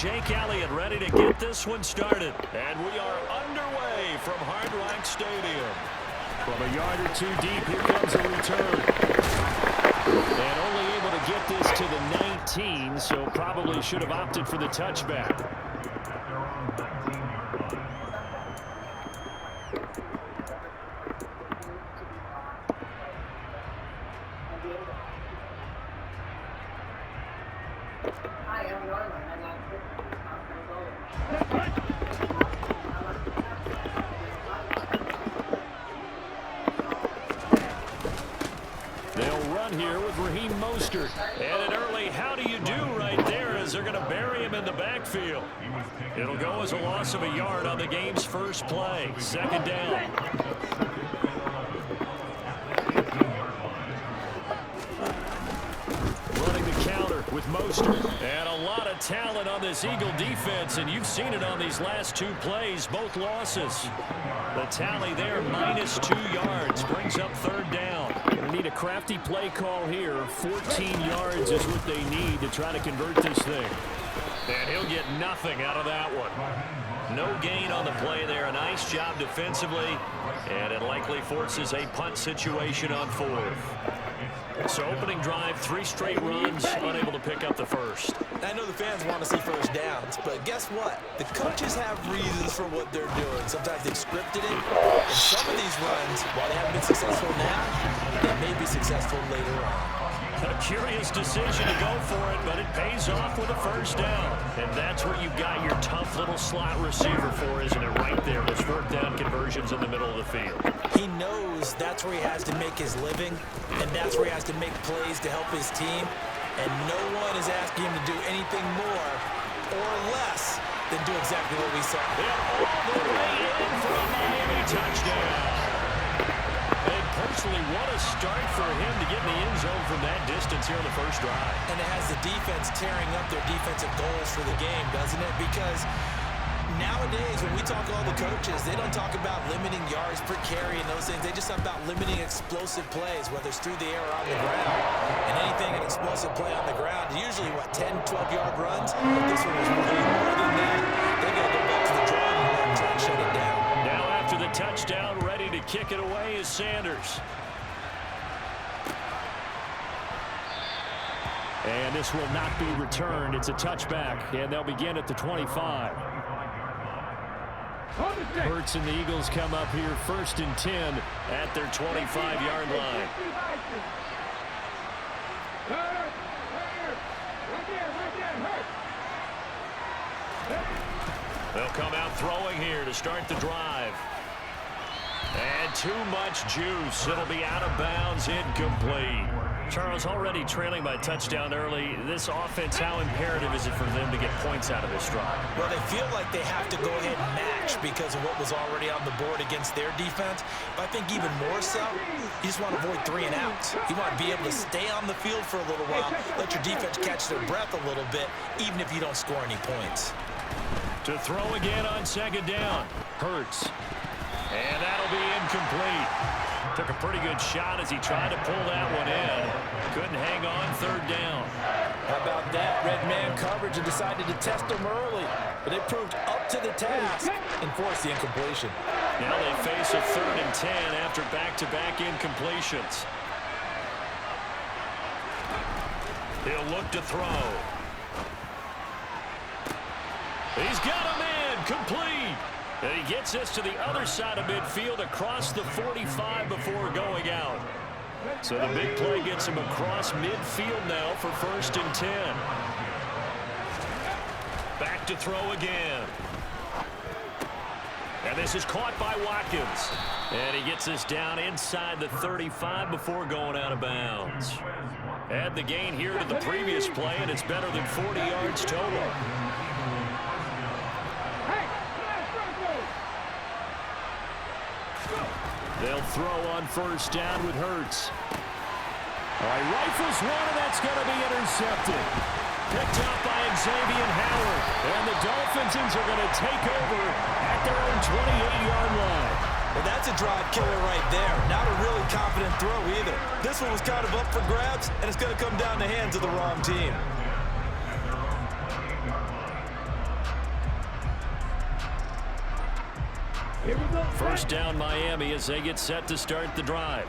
Jake Elliott ready to get this one started. And we are underway from Hard Rock Stadium. From a yard or two deep, here comes a return. And only able to get this to the 19, so probably should have opted for the touchback. And an early how do you do right there as they're going to bury him in the backfield. It'll go as a loss of a yard on the game's first play. Second down. Running the counter with Mostert. And a lot of talent on this Eagle defense, and you've seen it on these last two plays, both losses. The tally there, -2 yards, brings up third down. Need a crafty play call here. 14 yards is what they need to try to convert this thing. And he'll get nothing out of that one. No gain on the play there. A nice job defensively. And it likely forces a punt situation on fourth. So opening drive, 3 straight runs, unable to pick up the first. I know the fans want to see first downs, but guess what? The coaches have reasons for what they're doing. Sometimes they've scripted it. And some of these runs, while they haven't been successful now, they may be successful later on. A curious decision to go for it, but it pays off with a first down. And that's what you've got your tough little slot receiver for, isn't it? Right there, those fourth down conversions in the middle of the field. He knows that's where he has to make his living, and that's where he has to make plays to help his team. And no one is asking him to do anything more or less than do exactly what we saw. Yeah, all the way in for a Miami touchdown. And personally, what a start for him to get in the end zone from that distance here on the first drive. And it has the defense tearing up their defensive goals for the game, doesn't it? Because nowadays, when we talk to all the coaches, they don't talk about limiting yards per carry and those things. They just talk about limiting explosive plays, whether it's through the air or on the ground. And anything an explosive play on the ground, usually, 10, 12-yard runs? This one was really more than that. They got to go back to the drawing board and try and shut it down. Now after the touchdown, ready to kick it away is Sanders. And this will not be returned. It's a touchback, and they'll begin at the 25. Hurts and the Eagles come up here 1st and 10 at their 25-yard line. They'll come out throwing here to start the drive. And too much juice. It'll be out of bounds, incomplete. Charles, already trailing by touchdown early. This offense, how imperative is it for them to get points out of this drive? Well, they feel like they have to go ahead and match because of what was already on the board against their defense. But I think even more so, you just want to avoid 3 and outs. You want to be able to stay on the field for a little while, let your defense catch their breath a little bit, even if you don't score any points. To throw again on second down. Hurts. And that'll be incomplete. Took a pretty good shot as he tried to pull that one in. Couldn't hang on third down. How about that? Red man coverage and decided to test them early. But they proved up to the task and forced the incompletion. Now they face a 3rd and 10 after back-to-back incompletions. He'll look to throw. He's got him in. Complete. And he gets this to the other side of midfield across the 45 before going out. So the big play gets him across midfield now for 1st and 10. Back to throw again. And this is caught by Watkins. And he gets this down inside the 35 before going out of bounds. Add the gain here to the previous play, and it's better than 40 yards total. They'll throw on 1st down with Hurts. All right, rifles one, and that's going to be intercepted. Picked up by Xavier Howard. And the Dolphins are going to take over at their own 28-yard line. Well, that's a drive killer right there. Not a really confident throw either. This one was kind of up for grabs, and it's going to come down the hands of the wrong team. First down Miami as they get set to start the drive.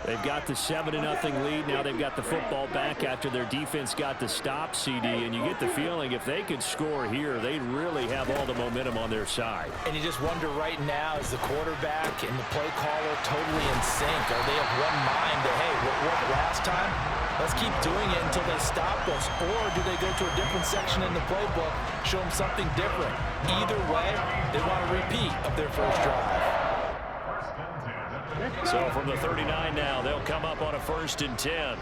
They've got the 7-0 lead. Now they've got the football back after their defense got the stop, CD. And you get the feeling if they could score here, they'd really have all the momentum on their side. And you just wonder right now, is the quarterback and the play caller totally in sync? Are they of one mind that, hey, what worked last time? Let's keep doing it until they stop us. Or do they go to a different section in the playbook, show them something different? Either way, they want a repeat of their first drive. So from the 39 now, they'll come up on a 1st and 10.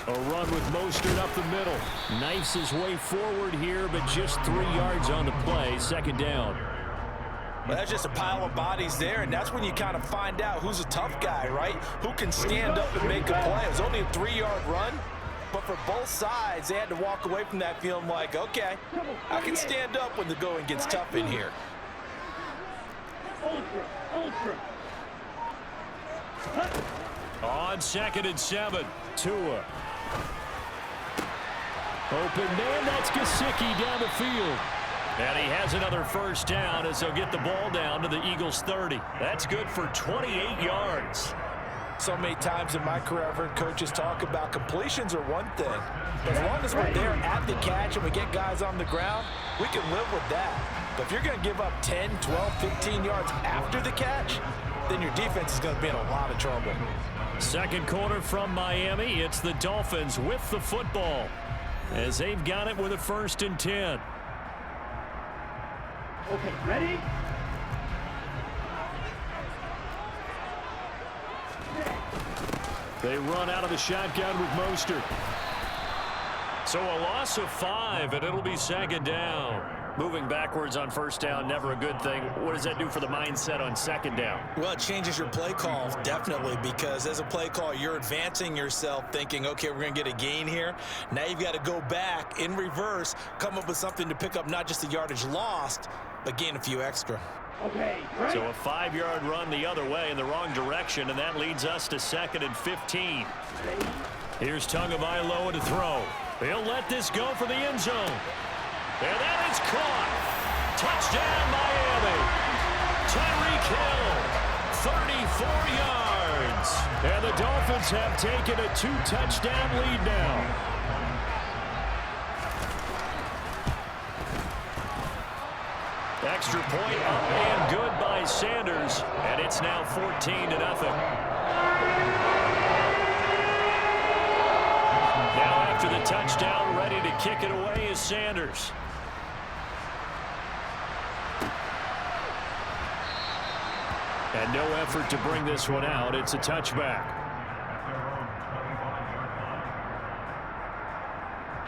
A run with Mostert up the middle. Knifes his way forward here, but just 3 yards on the play. 2nd down. Well, that's just a pile of bodies there, and that's when you kind of find out who's a tough guy, right? Who can stand up and make a play. It was only a 3-yard run, but for both sides, they had to walk away from that feeling like, okay, I can stand up when the going gets tough in here. On 2nd and 7, Tua. Open man, that's Gesicki down the field. And he has another 1st down as they'll get the ball down to the Eagles' 30. That's good for 28 yards. So many times in my career, I've heard coaches talk about completions are one thing. But as long as we're there at the catch and we get guys on the ground, we can live with that. But if you're going to give up 10, 12, 15 yards after the catch, then your defense is going to be in a lot of trouble. 2nd quarter from Miami. It's the Dolphins with the football as they've got it with a 1st and 10. Okay, ready? They run out of the shotgun with Mostert. So a loss of 5, and it'll be 2nd down. Moving backwards on 1st down, never a good thing. What does that do for the mindset on 2nd down? Well, it changes your play call, definitely, because as a play call, you're advancing yourself thinking, okay, we're going to get a gain here. Now you've got to go back in reverse, come up with something to pick up not just the yardage lost, but gain a few extra. Okay, so a 5-yard run the other way in the wrong direction, and that leads us to 2nd and 15. Here's Tagovailoa to throw. He'll let this go for the end zone. And that is caught. Touchdown, Miami. Tyreek Hill, 34 yards. And the Dolphins have taken a 2-touchdown lead now. Extra point up and good by Sanders. And it's now 14-0. Now after the touchdown, ready to kick it away is Sanders. And no effort to bring this one out. It's a touchback.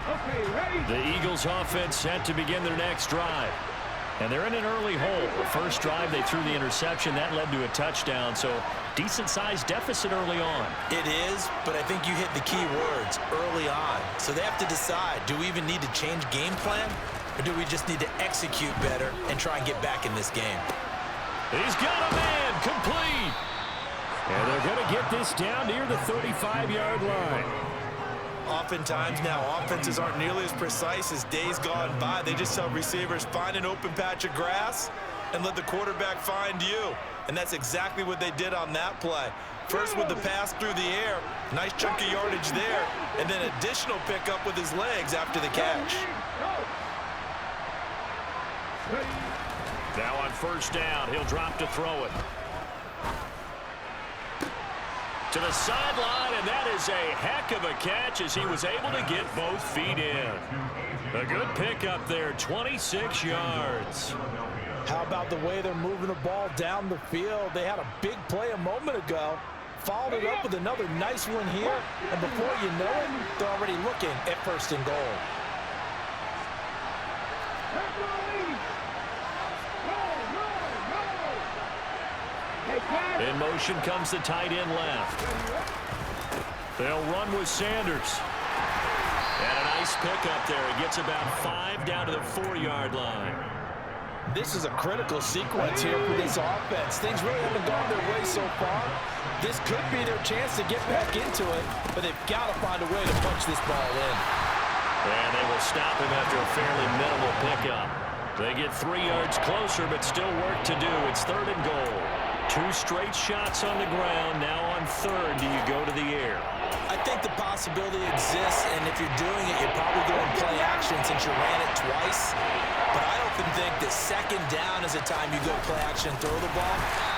Okay, ready? The Eagles offense set to begin their next drive. And they're in an early hole. The first drive, they threw the interception. That led to a touchdown. So decent-sized deficit early on. It is, but I think you hit the key words, early on. So they have to decide, do we even need to change game plan? Or do we just need to execute better and try and get back in this game? He's got a man, complete. And they're going to get this down near the 35-yard line. Oftentimes now, offenses aren't nearly as precise as days gone by. They just tell receivers, find an open patch of grass and let the quarterback find you. And that's exactly what they did on that play. First with the pass through the air, nice chunk of yardage there, and then additional pickup with his legs after the catch. Now on 1st down, he'll drop to throw it. To the sideline, and that is a heck of a catch as he was able to get both feet in. A good pickup there, 26 yards. How about the way they're moving the ball down the field? They had a big play a moment ago, followed it up with another nice one here, and before you know it, they're already looking at 1st and goal. In motion comes the tight end left. They'll run with Sanders. And a nice pickup there. He gets about 5 down to the 4-yard line. This is a critical sequence here for this offense. Things really haven't gone their way so far. This could be their chance to get back into it, but they've got to find a way to punch this ball in. And they will stop him after a fairly minimal pickup. They get 3 yards closer, but still work to do. It's 3rd and goal. 2 straight shots on the ground. Now on 3rd, do you go to the air? I think the possibility exists, and if you're doing it, you're probably going play action since you ran it twice. But I often think that 2nd down is a time you go play action and throw the ball.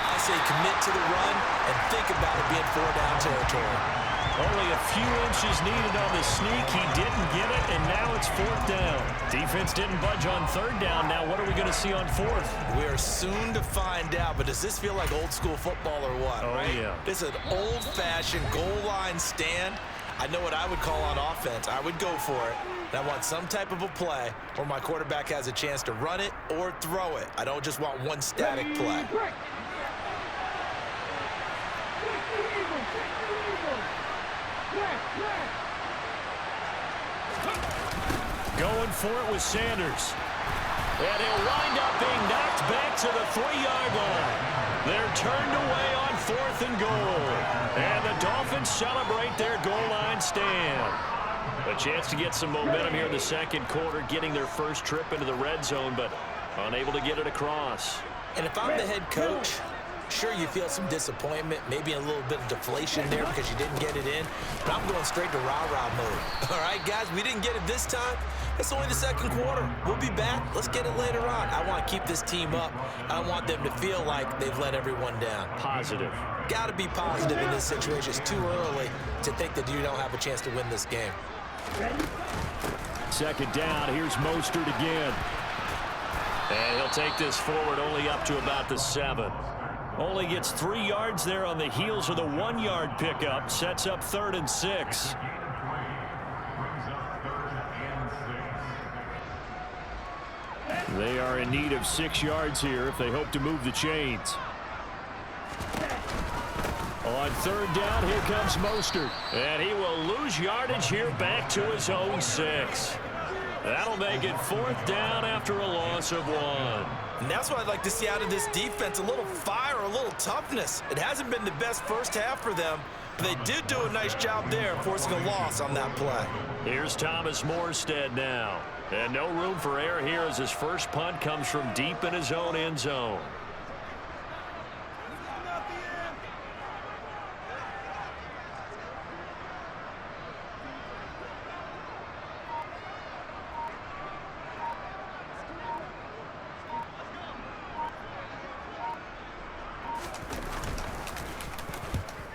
I say commit to the run and think about it being 4-down territory. Only a few inches needed on the sneak. He didn't get it, and now it's 4th down. Defense didn't budge on 3rd down. Now what are we going to see on 4th? We are soon to find out, but does this feel like old school football or what? Oh, right? yeah. This is an old-fashioned goal line stand. I know what I would call on offense. I would go for it. And I want some type of a play where my quarterback has a chance to run it or throw it. I don't just want one static play. Going for it with Sanders. And he'll wind up being knocked back to the 3-yard line. They're turned away on 4th and goal. And the Dolphins celebrate their goal line stand. A chance to get some momentum here in the 2nd quarter, getting their first trip into the red zone, but unable to get it across. And if I'm the head coach, sure, you feel some disappointment, maybe a little bit of deflation there because you didn't get it in, but I'm going straight to rah-rah mode. All right, guys, we didn't get it this time. It's only the 2nd quarter. We'll be back. Let's get it later on. I want to keep this team up. I don't want them to feel like they've let everyone down. Positive. Got to be positive in this situation. It's too early to think that you don't have a chance to win this game. 2nd down. Here's Mostert again. And he'll take this forward only up to about the 7. Only gets 3 yards there on the heels of the 1-yard pickup. Sets up 3rd and 6. They are in need of 6 yards here if they hope to move the chains. On 3rd down, here comes Mostert. And he will lose yardage here back to his own 6. That'll make it 4th down after a loss of 1. And that's what I'd like to see out of this defense, a little fire, a little toughness. It hasn't been the best first half for them, but they did do a nice job there forcing a loss on that play. Here's Thomas Morstead now. And no room for error here as his first punt comes from deep in his own end zone.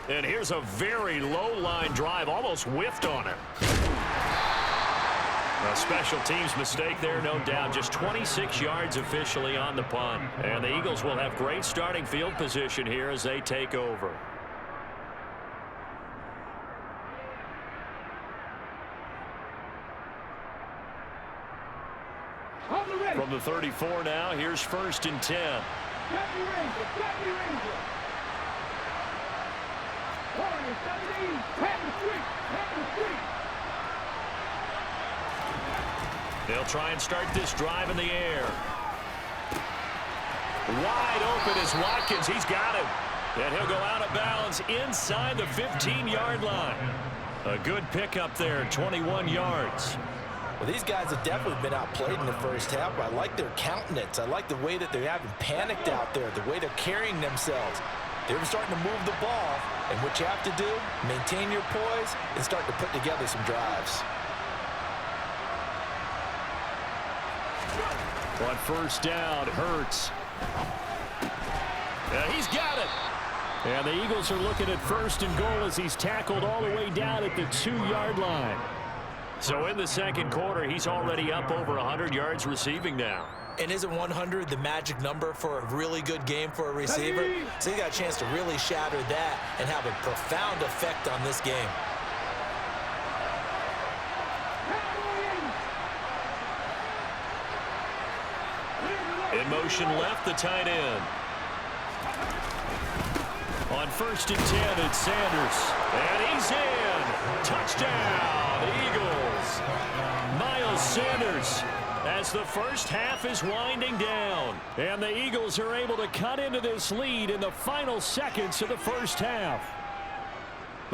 And here's a very low line drive, almost whiffed on it. A special teams mistake there, no doubt. Just 26 yards officially on the punt. And the Eagles will have great starting field position here as they take over. From the 34 now, here's 1st and 10. They'll try and start this drive in the air. Wide open is Watkins. He's got him. And he'll go out of bounds inside the 15-yard line. A good pickup there, 21 yards. Well, these guys have definitely been outplayed in the first half, but I like their countenance. I like the way that they haven't panicked out there, the way they're carrying themselves. They're starting to move the ball, and what you have to do, maintain your poise and start to put together some drives. On 1st down, Hurts. And he's got it. And the Eagles are looking at 1st and goal as he's tackled all the way down at the 2-yard line. So in the 2nd quarter, he's already up over 100 yards receiving now. And isn't 100 the magic number for a really good game for a receiver? So you got a chance to really shatter that and have a profound effect on this game. In motion left, the tight end. On 1st and 10, it's Sanders. And he's in. Touchdown, Eagles. Miles Sanders as the first half is winding down. And the Eagles are able to cut into this lead in the final seconds of the first half.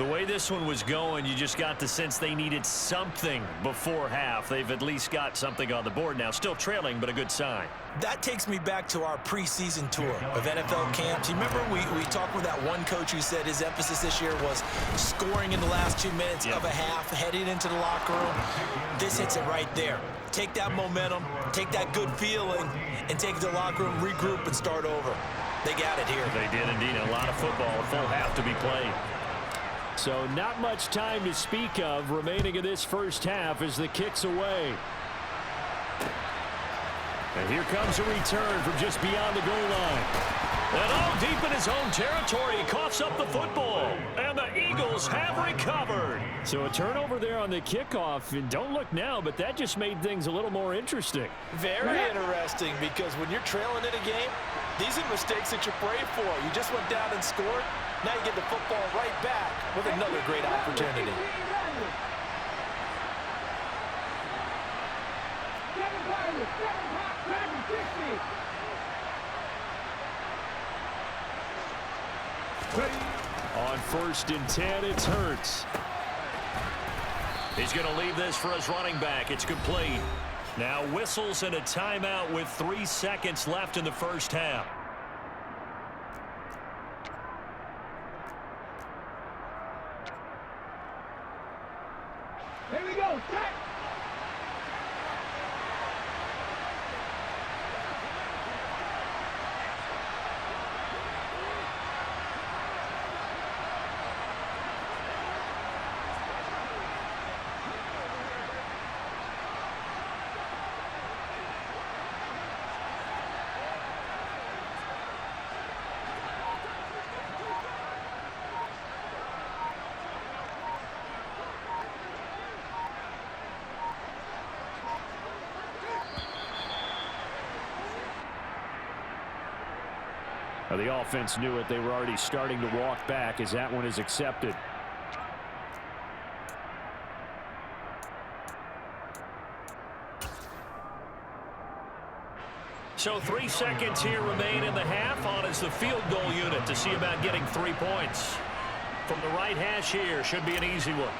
The way this one was going, you just got the sense they needed something before half. They've at least got something on the board now. Still trailing, but a good sign. That takes me back to our preseason tour of NFL camps. You remember we talked with that one coach who said his emphasis this year was scoring in the last 2 minutes of a half, heading into the locker room. This hits it right there. Take that momentum, take that good feeling, and take it to the locker room, regroup, and start over. They got it here. They did indeed. A lot of football, a full half to be played. So not much time to speak of remaining in this first half as the kick's away. And here comes a return from just beyond the goal line. And all deep in his own territory, he coughs up the football. And the Eagles have recovered. So a turnover there on the kickoff. And don't look now, but that just made things a little more interesting. Very interesting, because when you're trailing in a game, these are mistakes that you pray for. You just went down and scored. Now you get the football right back with another great opportunity. On 1st and 10, it's Hurts. He's going to leave this for his running back. It's complete. Now whistles and a timeout with 3 seconds left in the first half. Here we go. Set. Well, the offense knew it. They were already starting to walk back as that one is accepted. So 3 seconds here remain in the half. On is the field goal unit to see about getting 3 points. From the right hash here, should be an easy one.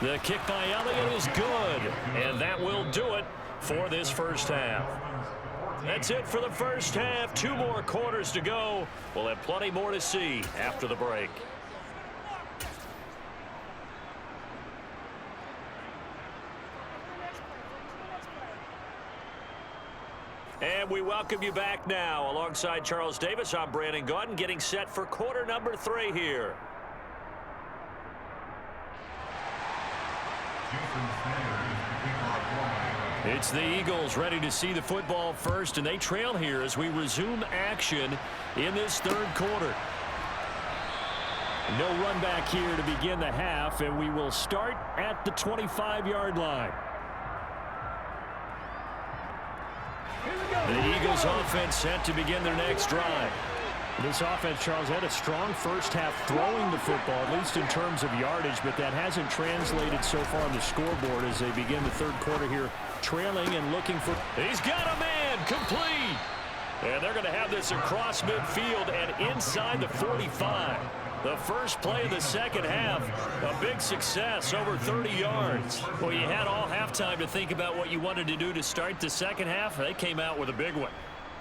The kick by Elliott is good, and that will do it for this first half. That's it for the first half. 2 more quarters to go. We'll have plenty more to see after the break. And we welcome you back now. Alongside Charles Davis, I'm Brandon Gaudin, getting set for quarter number 3 here. It's the Eagles ready to see the football first, and they trail here as we resume action in this 3rd quarter. No run back here to begin the half, and we will start at the 25-yard line. The Eagles offense set to begin their next drive. This offense, Charles, had a strong first half throwing the football, at least in terms of yardage, but that hasn't translated so far on the scoreboard as they begin the 3rd quarter here, trailing and looking for... He's got a man, complete! And they're going to have this across midfield and inside the 45. The first play of the second half, a big success, over 30 yards. Well, you had all halftime to think about what you wanted to do to start the second half. They came out with a big one.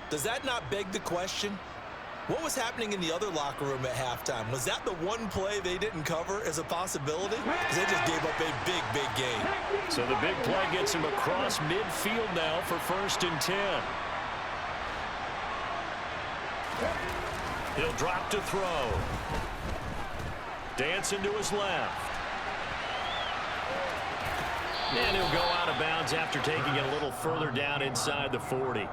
Does that not beg the question? What was happening in the other locker room at halftime? Was that the one play they didn't cover as a possibility? Because they just gave up a big, big game. So the big play gets him across midfield now for 1st and 10. He'll drop to throw. Dancing to his left. And he'll go out of bounds after taking it a little further down inside the 40.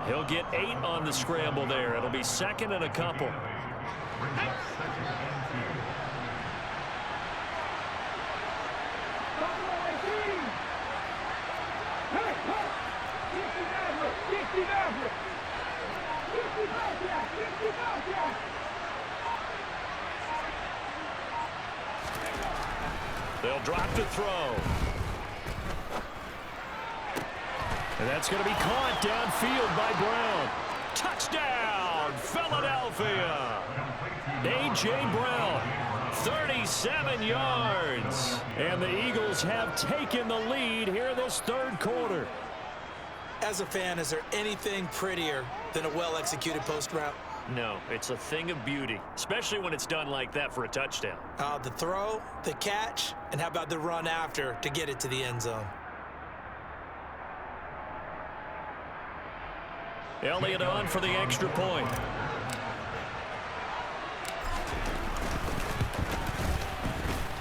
He'll get 8 on the scramble there. It'll be 2nd and a couple. They'll drop to throw. And that's going to be caught downfield by Brown. Touchdown, Philadelphia. A.J. Brown, 37 yards. And the Eagles have taken the lead here in this third quarter. As a fan, is there anything prettier than a well-executed post route? No, it's a thing of beauty, especially when it's done like that for a touchdown. The throw, the catch, and how about the run after to get it to the end zone? Elliott on for the extra point.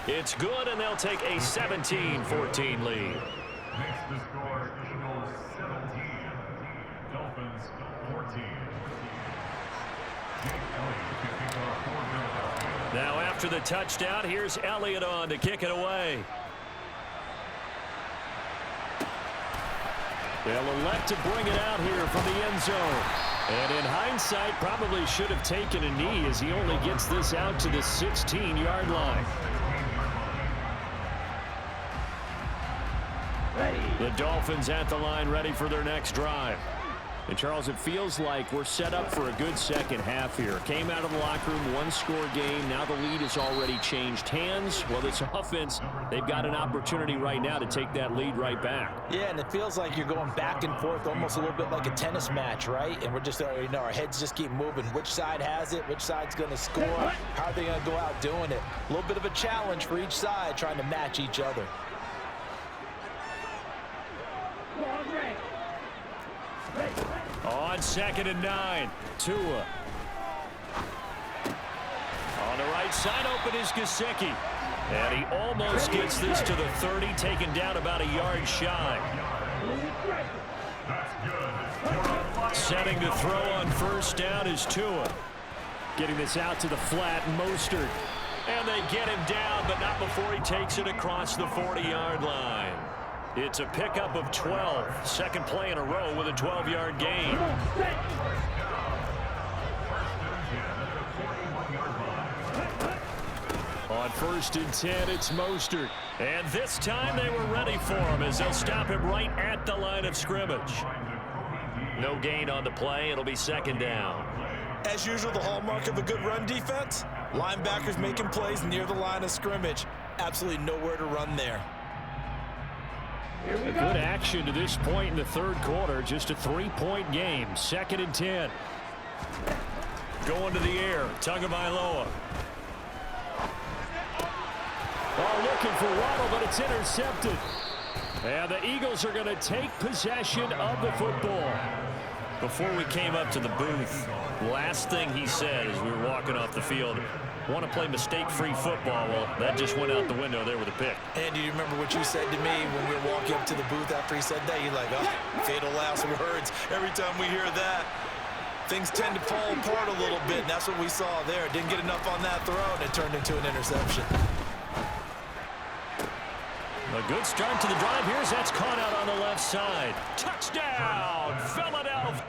It's good, and they'll take a 17-14 lead. Makes the score Eagles 17, Dolphins 14. Now after the touchdown, here's Elliott on to kick it away. They'll elect to bring it out here from the end zone. And in hindsight, probably should have taken a knee as he only gets this out to the 16-yard line. The Dolphins at the line, ready for their next drive. And, Charles, it feels like we're set up for a good second half here. Came out of the locker room, one-score game. Now the lead has already changed hands. Well, this offense, they've got an opportunity right now to take that lead right back. Yeah, and it feels like you're going back and forth, almost a little bit like a tennis match, right? And we're just, our heads just keep moving. Which side has it? Which side's going to score? How are they going to go out doing it? A little bit of a challenge for each side, trying to match each other. On 2nd and 9, Tua. On the right side, open is Gesicki. And he almost gets this to the 30, taken down about a yard shy. Setting to throw on first down is Tua. Getting this out to the flat, Mostert. And they get him down, but not before he takes it across the 40-yard line. It's a pickup of 12. Second play in a row with a 12-yard gain. On 1st and 10, it's Mostert. And this time they were ready for him as they'll stop him right at the line of scrimmage. No gain on the play. It'll be 2nd down. As usual, the hallmark of a good run defense, linebackers making plays near the line of scrimmage. Absolutely nowhere to run there. Good action to this point in the third quarter. Just a 3-point game. 2nd and 10. Going to the air. Tagovailoa. Oh, looking for Waddle, but it's intercepted. And the Eagles are going to take possession of the football. Before we came up to the booth, last thing he said as we were walking off the field, want to play mistake-free football. Well, that just went out the window there with a pick. And do you remember what you said to me when we were walking up to the booth after he said that? You're like, oh, fatal last words. Every time we hear that, things tend to fall apart a little bit, and that's what we saw there. Didn't get enough on that throw, and it turned into an interception. A good start to the drive. Here's that's caught out on the left side. Touchdown, Philadelphia.